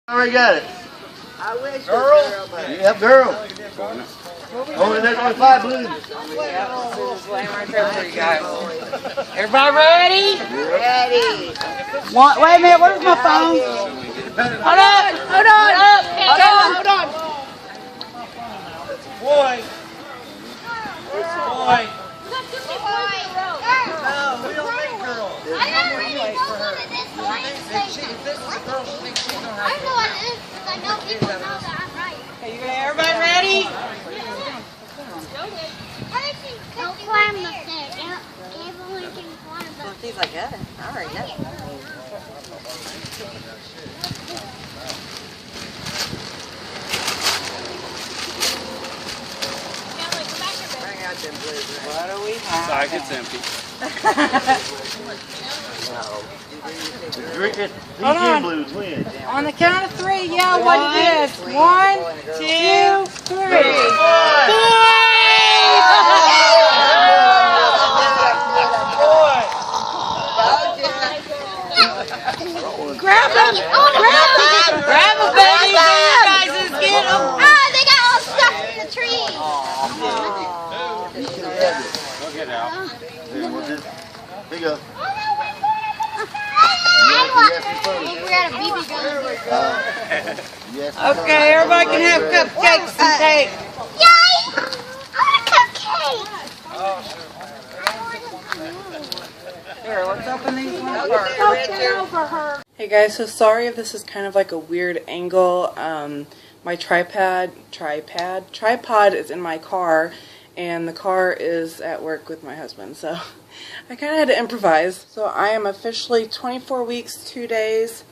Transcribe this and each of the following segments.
Already got it. I wish Girl? Yep, girl. Only there's only 5 balloons. Everybody ready? Ready. Wait a minute, where's my phone? Hold on, hold on, hold on. Boy. Boy. No, we don't make girls. I don't really know what it is, but I just say If this is a girl, she thinks she's gonna I know what it is because I know people know that I'm right. Everybody ready? Don't climb the stairs. Everyone can climb the stairs. He's like, yeah, I already know. Bring out them blues. What do we have? Side gets empty. Drink it. Hold on. Blue twins. On the count of 3, yell what it is. 1, 2, 3. Grab them! Grab them! Grab them, baby! You guys just get them! Ah, they got all stuck in the tree. We'll get out. Here you go. We got a BB gun. Yes. Okay, everybody can have cupcakes and cake. Yay! I want a cupcake. Here, let's open these ones Richard. Hey guys, so sorry if this is kind of like a weird angle. My tripod is in my car, and the car is at work with my husband, so I kind of had to improvise. So I am officially 24 weeks, 2 days.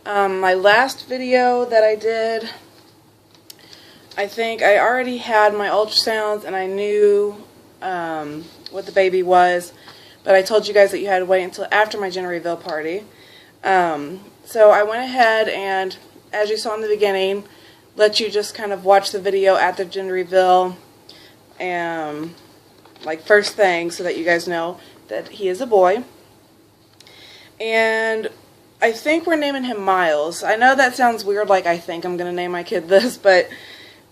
My last video that I did, I think I already had my ultrasounds and I knew what the baby was, but I told you guys that you had to wait until after my gender reveal party. So I went ahead and, as you saw in the beginning, let you just kind of watch the video at the gender reveal, like first thing, so that you guys know that he is a boy. And I think we're naming him Miles. I know that sounds weird, like I think I'm going to name my kid this, but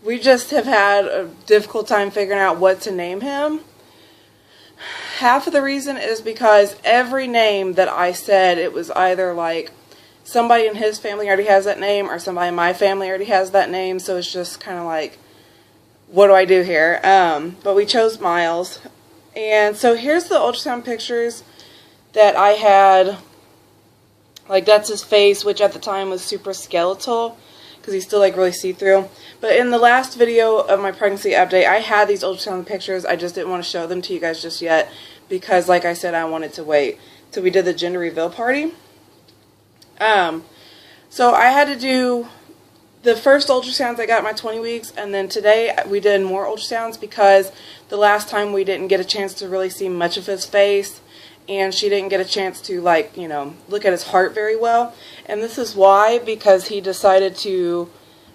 we just have had a difficult time figuring out what to name him. Half of the reason is because every name that I said, it was either like somebody in his family already has that name or somebody in my family already has that name, so it's just kind of like, what do I do here? But we chose Miles. And so here's the ultrasound pictures that I had. Like, that's his face, which at the time was super skeletal because he's still like really see-through. But in the last video of my pregnancy update, I had these ultrasound pictures. I just didn't want to show them to you guys just yet because, like I said, I wanted to wait till we did the gender reveal party. So I had to do the first ultrasounds I got at my 20 weeks, and then today we did more ultrasounds because the last time we didn't get a chance to really see much of his face, and she didn't get a chance to, like, you know, look at his heart very well. And this is why, because he decided to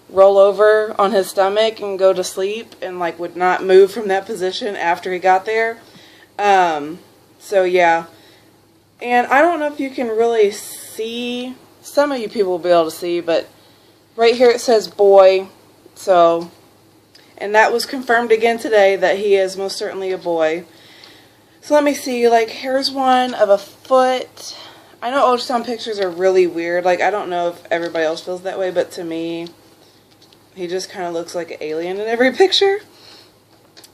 roll over on his stomach and go to sleep and, like, would not move from that position after he got there. So yeah. And I don't know if you can really see, some of you people will be able to see, but right here it says boy. So, and that was confirmed again today that he is most certainly a boy. So let me see, like, here's one of a foot. I know ultrasound pictures are really weird. Like, I don't know if everybody else feels that way, but to me, he just kind of looks like an alien in every picture.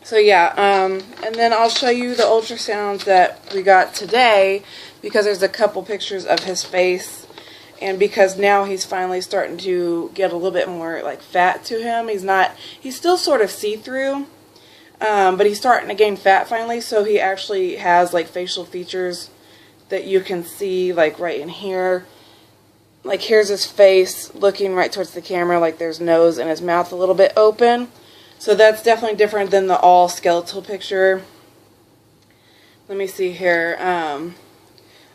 So yeah, and then I'll show you the ultrasounds that we got today because there's a couple pictures of his face, and because now he's finally starting to get a little bit more, like, fat to him. He's still sort of see-through. But he's starting to gain fat finally, so he actually has, like, facial features that you can see, like, right in here. Like, here's his face looking right towards the camera, like there's nose and his mouth a little bit open. So that's definitely different than the all skeletal picture. Let me see here.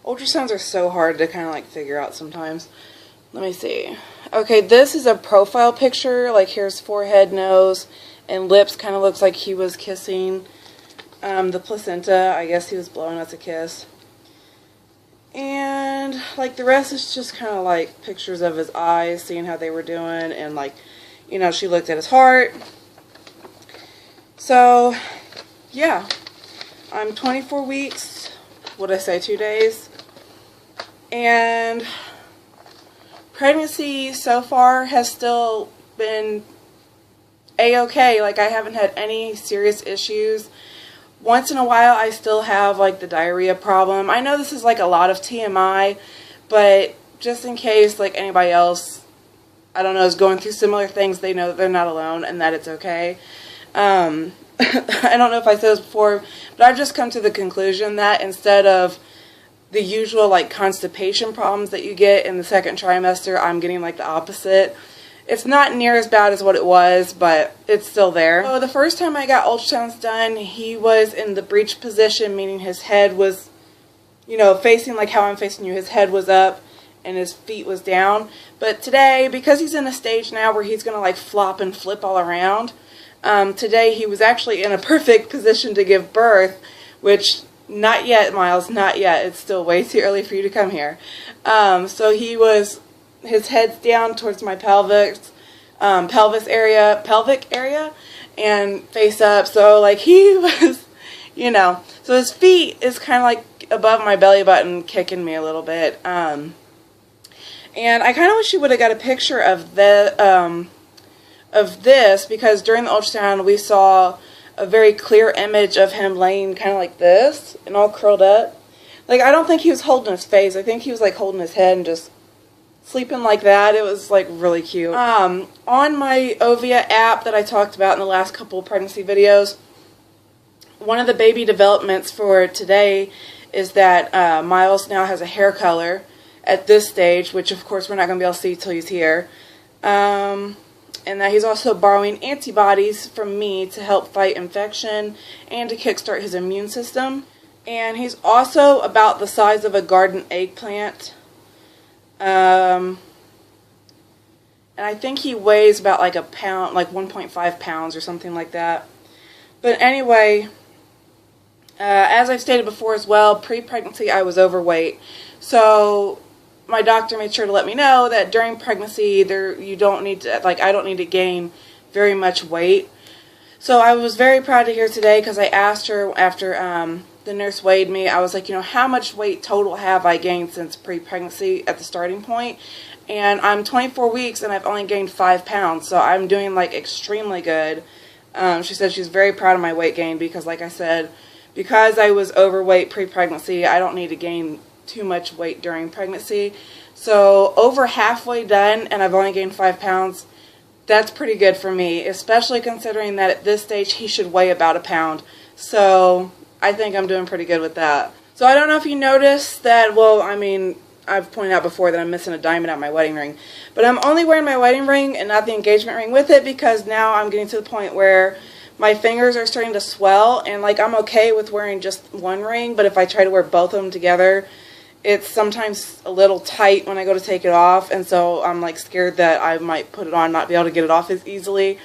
Ultrasounds are so hard to kind of, like, figure out sometimes. Let me see. Okay, this is a profile picture. Like, here's forehead, nose, and lips. Kind of looks like he was kissing the placenta. I guess he was blowing us a kiss. And like the rest is just kind of like pictures of his eyes, seeing how they were doing, and like, you know, she looked at his heart. So yeah, I'm 24 weeks, what'd I say, 2 days, and pregnancy so far has still been a-okay. Like, I haven't had any serious issues. Once in a while I still have like the diarrhea problem. I know this is like a lot of TMI, but just in case like anybody else, I don't know, is going through similar things, they know that they're not alone and that it's okay. I don't know if I said this before, but I've just come to the conclusion that instead of the usual like constipation problems that you get in the second trimester, I'm getting like the opposite. It's not near as bad as what it was, but it's still there. So the first time I got ultrasounds done, he was in the breech position, meaning his head was, you know, facing like how I'm facing you. His head was up and his feet was down. But today, because he's in a stage now where he's going to like flop and flip all around, today he was actually in a perfect position to give birth, which not yet, Miles, not yet. It's still way too early for you to come here. So he was, his head's down towards my pelvic area, and face up. So like he was, you know, so his feet is kind of like above my belly button, kicking me a little bit. And I kind of wish you would have got a picture of the of this, because during the ultrasound we saw a very clear image of him laying kind of like this and all curled up. Like, I don't think he was holding his face. I think he was like holding his head and just sleeping like that. It was like really cute. On my Ovia app that I talked about in the last couple of pregnancy videos, one of the baby developments for today is that Miles now has a hair color at this stage, which of course we're not going to be able to see till he's here. And that he's also borrowing antibodies from me to help fight infection and to kickstart his immune system. And he's also about the size of a garden eggplant. And I think he weighs about like a pound, like 1.5 pounds or something like that. But anyway, as I've stated before as well, pre-pregnancy I was overweight. So my doctor made sure to let me know that during pregnancy you don't need to, like, I don't need to gain very much weight. So I was very proud to hear today, because I asked her after the nurse weighed me, I was like, you know, how much weight total have I gained since pre-pregnancy at the starting point? And I'm 24 weeks and I've only gained 5 pounds, so I'm doing like extremely good. She said she's very proud of my weight gain because, like I said, because I was overweight pre-pregnancy, I don't need to gain too much weight during pregnancy. So over halfway done and I've only gained 5 pounds, that's pretty good for me, especially considering that at this stage he should weigh about a pound. So I think I'm doing pretty good with that. So I don't know if you noticed that, well, I mean, I've pointed out before that I'm missing a diamond out my wedding ring. But I'm only wearing my wedding ring and not the engagement ring with it, because now I'm getting to the point where my fingers are starting to swell, and like I'm okay with wearing just one ring, but if I try to wear both of them together, it's sometimes a little tight when I go to take it off, and so I'm like scared that I might put it on and not be able to get it off as easily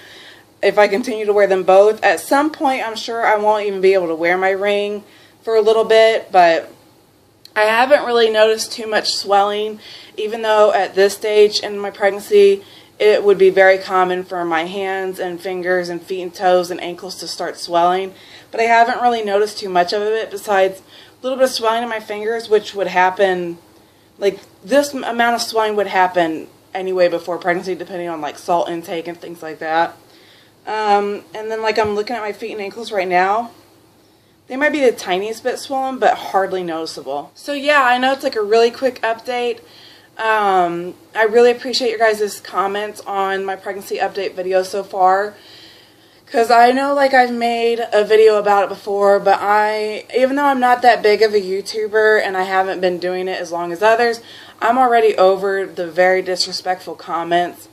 if I continue to wear them both. At some point, I'm sure I won't even be able to wear my ring for a little bit, but I haven't really noticed too much swelling, even though at this stage in my pregnancy, it would be very common for my hands and fingers and feet and toes and ankles to start swelling. But I haven't really noticed too much of it, besides a little bit of swelling in my fingers, which would happen, like this amount of swelling would happen anyway before pregnancy, depending on like salt intake and things like that. And then like I'm looking at my feet and ankles right now. They might be the tiniest bit swollen, but hardly noticeable. So yeah, I know it's like a really quick update. I really appreciate your guys' comments on my pregnancy update video so far, because I know like I've made a video about it before, but even though I'm not that big of a YouTuber and I haven't been doing it as long as others, I'm already over the very disrespectful comments.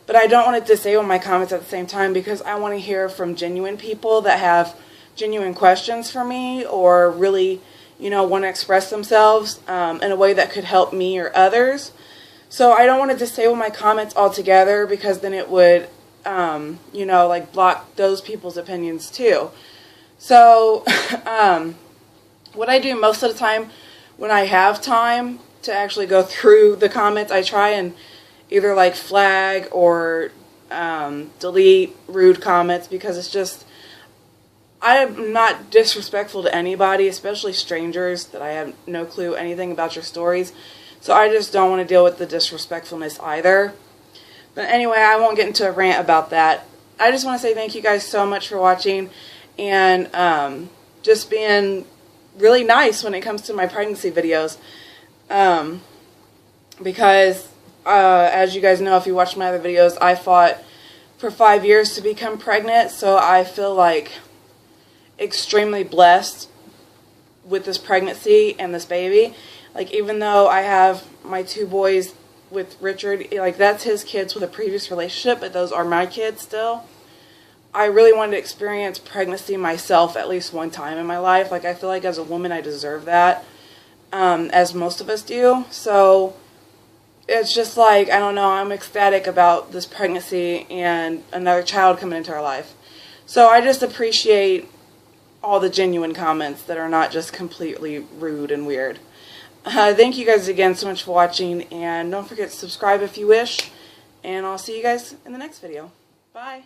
But I don't want to disable my comments at the same time, because I want to hear from genuine people that have genuine questions for me, or really, you know, want to express themselves in a way that could help me or others. So I don't want to disable my comments altogether, because then it would, you know, like block those people's opinions too. So what I do most of the time when I have time to actually go through the comments, I try and either like flag or delete rude comments, because it's just, I'm not disrespectful to anybody, especially strangers that I have no clue anything about your stories. So I just don't want to deal with the disrespectfulness either. But anyway, I won't get into a rant about that. I just want to say thank you guys so much for watching, and just being really nice when it comes to my pregnancy videos. Because as you guys know, if you watch my other videos, I fought for 5 years to become pregnant, so I feel like extremely blessed with this pregnancy and this baby. Like, even though I have my 2 boys with Richard, like, that's his kids with a previous relationship, but those are my kids still. I really wanted to experience pregnancy myself at least one time in my life. Like, I feel like as a woman I deserve that, as most of us do. So it's just like, I don't know, I'm ecstatic about this pregnancy and another child coming into our life. So I just appreciate all the genuine comments that are not just completely rude and weird. Thank you guys again so much for watching, and don't forget to subscribe if you wish, and I'll see you guys in the next video. Bye.